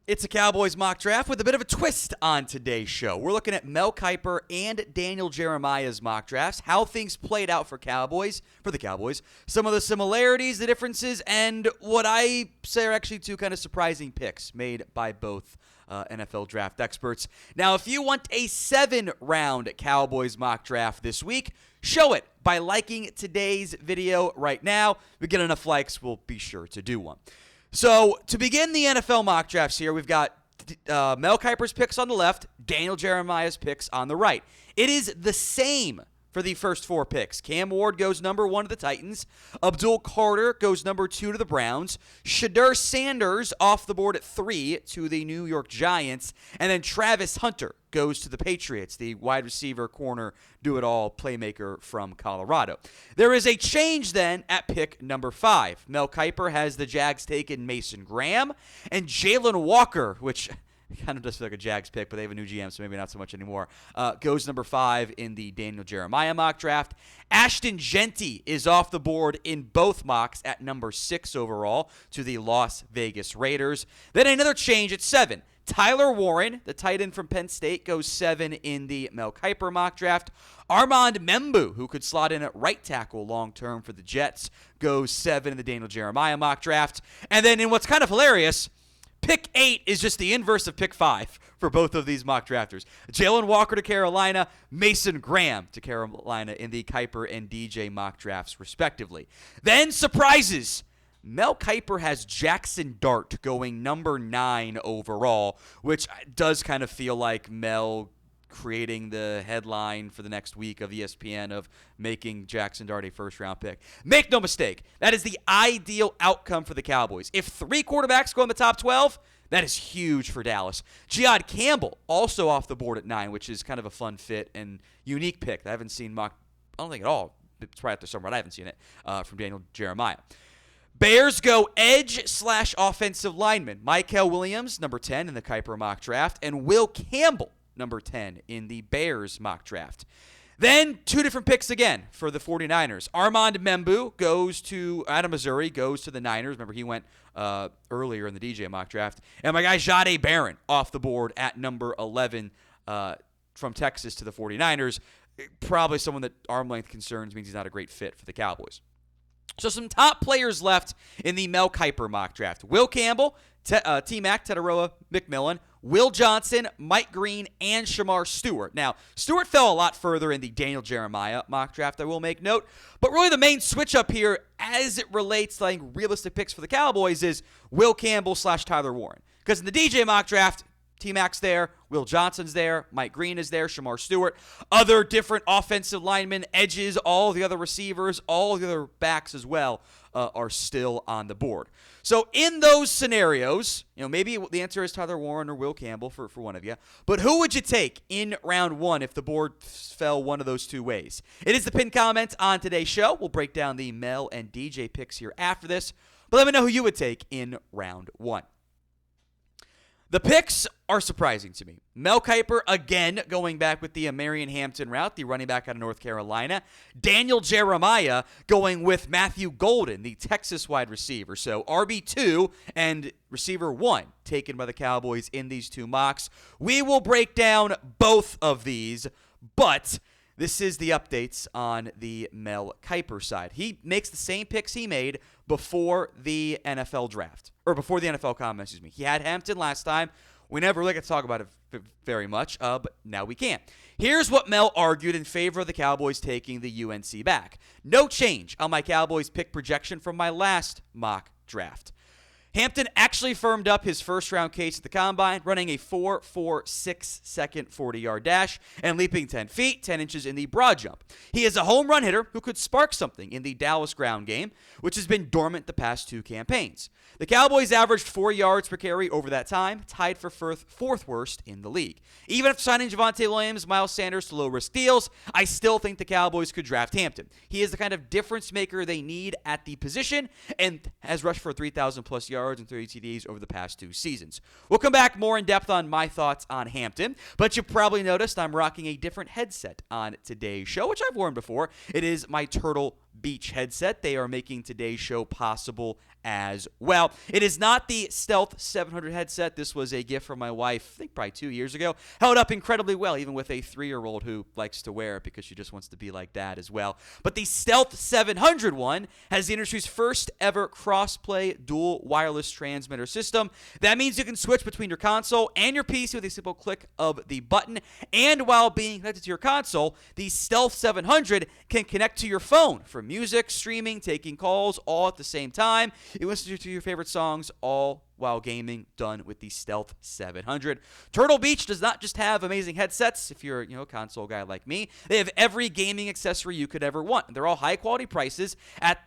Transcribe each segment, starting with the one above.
It's a Cowboys mock draft with a bit of a twist on today's show. We're looking at Mel Kiper and Daniel Jeremiah's mock drafts, how things played out for the Cowboys, some of the similarities, the differences, and what I say are actually two kind of surprising picks made by both NFL draft experts. Now, if you want a 7-round Cowboys mock draft this week, show it by liking today's video right now. If we get enough likes, we'll be sure to do one. So, to begin the NFL mock drafts here, we've got Mel Kiper's picks on the left, Daniel Jeremiah's picks on the right. It is the same for the first 4 picks. Cam Ward goes number 1 to the Titans. Abdul goes number 2 to the Browns. Shedeur Sanders off the board at 3 to the New York Giants. And then Travis Hunter goes to the Patriots, the wide receiver, corner, do-it-all playmaker from Colorado. There is a change then at pick number 5. Mel Kiper has the Jags taking Mason Graham and Jalen Walker, which kind of does feel like a Jags pick, but they have a new GM, so maybe not so much anymore. Goes number 5 in the Daniel Jeremiah mock draft. Ashton Jeanty is off the board in both mocks at number 6 overall to the Las Vegas Raiders. Then another change at 7. Tyler Warren, the tight end from Penn State, goes 7 in the Mel Kiper mock draft. Armand Membu, who could slot in at right tackle long-term for the Jets, goes 7 in the Daniel Jeremiah mock draft. And then in what's kind of hilarious, pick 8 is just the inverse of pick 5 for both of these mock drafters. Jalen Walker to Carolina, Mason Graham to Carolina in the Kiper and DJ mock drafts, respectively. Then surprises. Mel Kiper has Jackson Dart going number 9 overall, which does kind of feel like Mel creating the headline for the next week of ESPN of making Jackson Dart a first-round pick. Make no mistake, that is the ideal outcome for the Cowboys. If 3 quarterbacks go in the top 12, that is huge for Dallas. Jihad Campbell, also off the board at 9, which is kind of a fun fit and unique pick. I haven't seen mock, I don't think at all. It's right after summer, but I haven't seen it from Daniel Jeremiah. Bears go edge/offensive lineman. Mykel Williams, number 10 in the Kiper mock draft, and Will Campbell, number 10 in the Bears mock draft. Then 2 different picks again for the 49ers. Armand Membu goes out of Missouri, goes to the Niners. Remember, he went earlier in the DJ mock draft. And my guy Jahdae Barron off the board at number 11 from Texas to the 49ers. Probably someone that arm length concerns means he's not a great fit for the Cowboys. So some top players left in the Mel Kiper mock draft. Will Campbell, T-Mac, Tetairoa McMillan, Will Johnson, Mike Green, and Shamar Stewart. Now, Stewart fell a lot further in the Daniel Jeremiah mock draft, I will make note. But really the main switch up here as it relates to like realistic picks for the Cowboys is Will Campbell/Tyler Warren. Because in the DJ mock draft, T-Mac's there, Will Johnson's there, Mike Green is there, Shamar Stewart, other different offensive linemen, edges, all the other receivers, all the other backs as well are still on the board. So in those scenarios, maybe the answer is Tyler Warren or Will Campbell for one of you, but who would you take in round 1 if the board fell one of those 2 ways? It is the pinned comment on today's show. We'll break down the Mel and DJ picks here after this, but let me know who you would take in round 1. The picks are surprising to me. Mel Kiper, again, going back with the Omarion Hampton route, the running back out of North Carolina. Daniel Jeremiah going with Matthew Golden, the Texas wide receiver. So RB2 and receiver 1 taken by the Cowboys in these 2 mocks. We will break down both of these, but this is the updates on the Mel Kiper side. He makes the same picks he made before the NFL draft, or before the NFL combine, He had Hampton last time. We never really get to talk about it very much, but now we can. Here's what Mel argued in favor of the Cowboys taking the UNC back. No change on my Cowboys pick projection from my last mock draft. Hampton actually firmed up his first-round case at the Combine, running a 4.46 second 40-yard dash and leaping 10 feet, 10 inches in the broad jump. He is a home run hitter who could spark something in the Dallas ground game, which has been dormant the past 2 campaigns. The Cowboys averaged 4 yards per carry over that time, tied for 4th worst in the league. Even after signing Javonte Williams, Miles Sanders to low-risk deals, I still think the Cowboys could draft Hampton. He is the kind of difference maker they need at the position and has rushed for 3,000-plus yards and 30 TDs over the past 2 seasons. We'll come back more in depth on my thoughts on Hampton, but you probably noticed I'm rocking a different headset on today's show, which I've worn before. It is my Turtle Beach headset. They are making today's show possible as well. It is not the Stealth 700 headset. This was a gift from my wife, I think probably 2 years ago. Held up incredibly well, even with a 3-year-old who likes to wear it because she just wants to be like dad as well. But the Stealth 700 one has the industry's first ever cross-play dual wireless transmitter system. That means you can switch between your console and your PC with a simple click of the button. And while being connected to your console, the Stealth 700 can connect to your phone for music, streaming, taking calls, all at the same time. You listen to your favorite songs all while gaming, done with the Stealth 700. Turtle Beach does not just have amazing headsets, if you're a console guy like me. They have every gaming accessory you could ever want. They're all high-quality prices at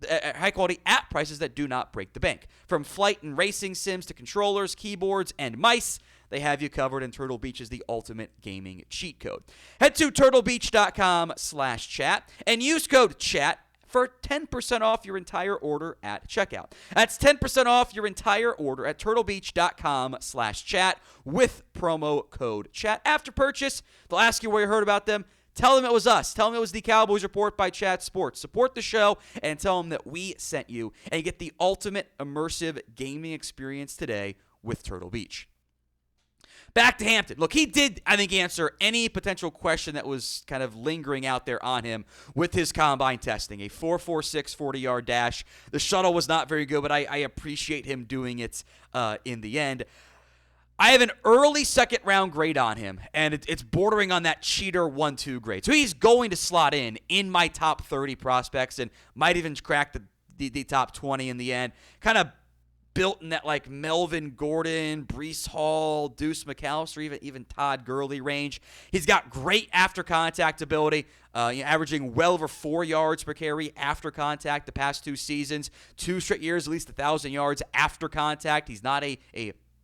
high-quality app prices that do not break the bank. From flight and racing sims to controllers, keyboards, and mice, they have you covered, and Turtle Beach is the ultimate gaming cheat code. Head to turtlebeach.com/chat and use code CHAT for 10% off your entire order at checkout. That's 10% off your entire order at turtlebeach.com/chat with promo code CHAT. After purchase, they'll ask you where you heard about them. Tell them it was us. Tell them it was the Cowboys Report by Chat Sports. Support the show and tell them that we sent you, and you get the ultimate immersive gaming experience today with Turtle Beach. Back to Hampton. Look, he did, I think, answer any potential question that was kind of lingering out there on him with his combine testing. A 4.46 40-yard dash. The shuttle was not very good, but I appreciate him doing it in the end. I have an early second-round grade on him, and it's bordering on that cheater 1-2 grade. So he's going to slot in my top 30 prospects and might even crack the top 20 in the end. Kind of built in that like Melvin Gordon, Breece Hall, Deuce McAllister, even Todd Gurley range. He's got great after-contact ability, averaging well over 4 yards per carry after contact the past 2 seasons. 2 straight years, at least 1,000 yards after contact. He's not a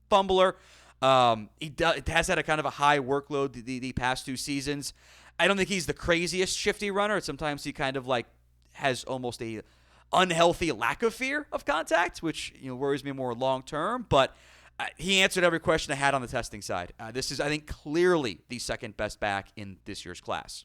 fumbler. He has had a kind of a high workload the past 2 seasons. I don't think he's the craziest shifty runner. Sometimes he kind of like has almost a unhealthy lack of fear of contact, which worries me more long term. But he answered every question I had on the testing side. This is, I think, clearly the second best back in this year's class.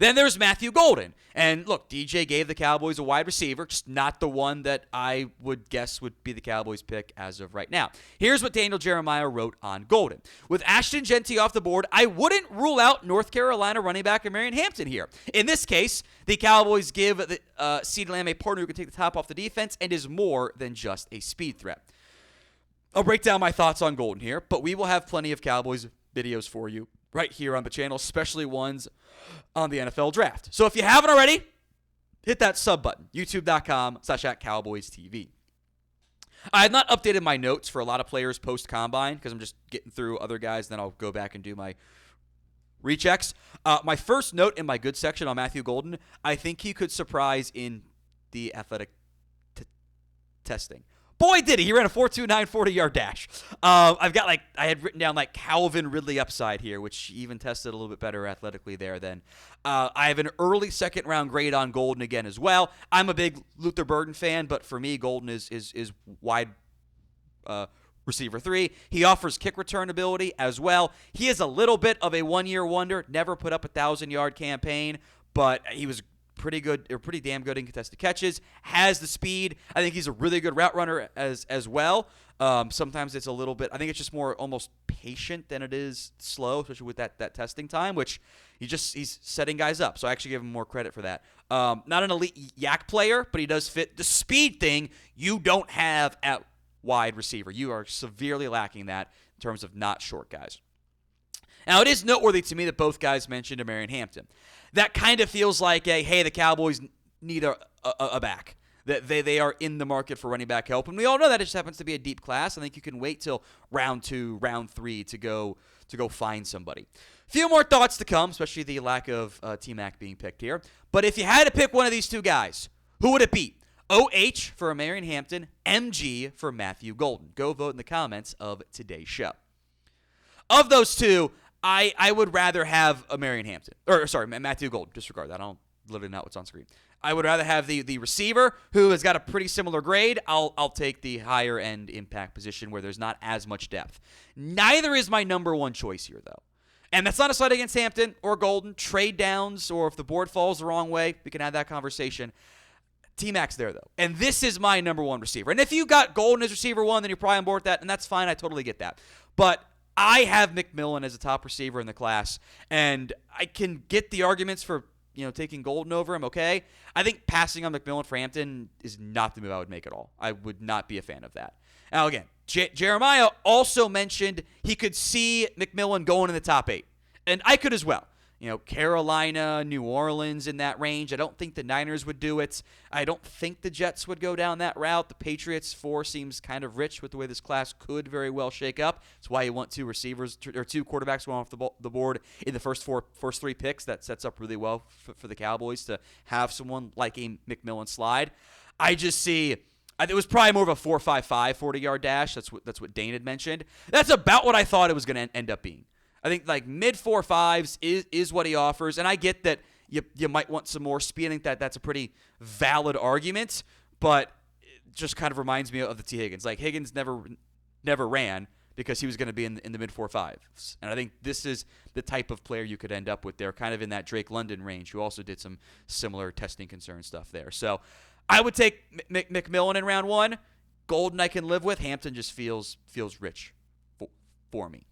Then there's Matthew Golden. And look, DJ gave the Cowboys a wide receiver, just not the one that I would guess would be the Cowboys pick as of right now. Here's what Daniel Jeremiah wrote on Golden. With Ashton Jeanty off the board, I wouldn't rule out North Carolina running back Omarion Hampton here. In this case, the Cowboys give CeeDee Lamb a partner who can take the top off the defense and is more than just a speed threat. I'll break down my thoughts on Golden here, but we will have plenty of Cowboys videos for you right here on the channel, especially ones on the NFL draft. So if you haven't already, hit that sub button, youtube.com/@CowboysTV. I have not updated my notes for a lot of players post-combine because I'm just getting through other guys, then I'll go back and do my rechecks. My first note in my good section on Matthew Golden, I think he could surprise in the athletic testing. Boy, did he. He ran a 4.29 40-yard dash. I had written down Calvin Ridley upside here, which even tested a little bit better athletically there then. I have an early second-round grade on Golden again as well. I'm a big Luther Burden fan, but for me, Golden is wide receiver 3. He offers kick return ability as well. He is a little bit of a one-year wonder. Never put up a 1,000-yard campaign, but he was pretty good, or pretty damn good in contested catches. Has the speed. I think he's a really good route runner as well. Sometimes it's a little bit, I think it's just more almost patient than it is slow, especially with that testing time, which he's setting guys up. So I actually give him more credit for that. Not an elite yak player, but he does fit the speed thing you don't have at wide receiver. You are severely lacking that in terms of not short guys. Now, it is noteworthy to me that both guys mentioned Omarion Hampton. That kind of feels like hey, the Cowboys need a back. That they are in the market for running back help. And we all know that it just happens to be a deep class. I think you can wait till round 2, round 3 to go find somebody. Few more thoughts to come, especially the lack of T-Mac being picked here. But if you had to pick one of these two guys, who would it be? OH for Omarion Hampton, MG for Matthew Golden. Go vote in the comments of today's show. Of those two, I would rather have Matthew Golden. Disregard that. I don't literally know what's on screen. I would rather have the receiver who has got a pretty similar grade. I'll take the higher end impact position where there's not as much depth. Neither is my number one choice here, though. And that's not a slight against Hampton or Golden. Trade downs, or if the board falls the wrong way, we can have that conversation. T-Mac's there, though. And this is my number one receiver. And if you got Golden as receiver one, then you're probably on board with that, and that's fine. I totally get that. But I have McMillan as a top receiver in the class, and I can get the arguments for taking Golden over him, okay? I think passing on McMillan for Hampton is not the move I would make at all. I would not be a fan of that. Now, again, Jeremiah also mentioned he could see McMillan going in the top 8, and I could as well. Carolina, New Orleans in that range. I don't think the Niners would do it. I don't think the Jets would go down that route. The Patriots 4 seems kind of rich with the way this class could very well shake up. That's why you want 2 receivers or 2 quarterbacks going off the board in the first 3 picks. That sets up really well for the Cowboys to have someone like a McMillan slide. I just see it was probably more of a 4.55 40-yard dash. That's what Dane had mentioned. That's about what I thought it was going to end up being. I think like mid 4.5s is what he offers, and I get that you might want some more speed. I think that's a pretty valid argument, but it just kind of reminds me of the T. Higgins. Like Higgins never ran because he was going to be in the mid 4.5s, and I think this is the type of player you could end up with there, kind of in that Drake London range, who also did some similar testing concern stuff there. So I would take McMillan in round 1. Golden I can live with. Hampton just feels rich for me.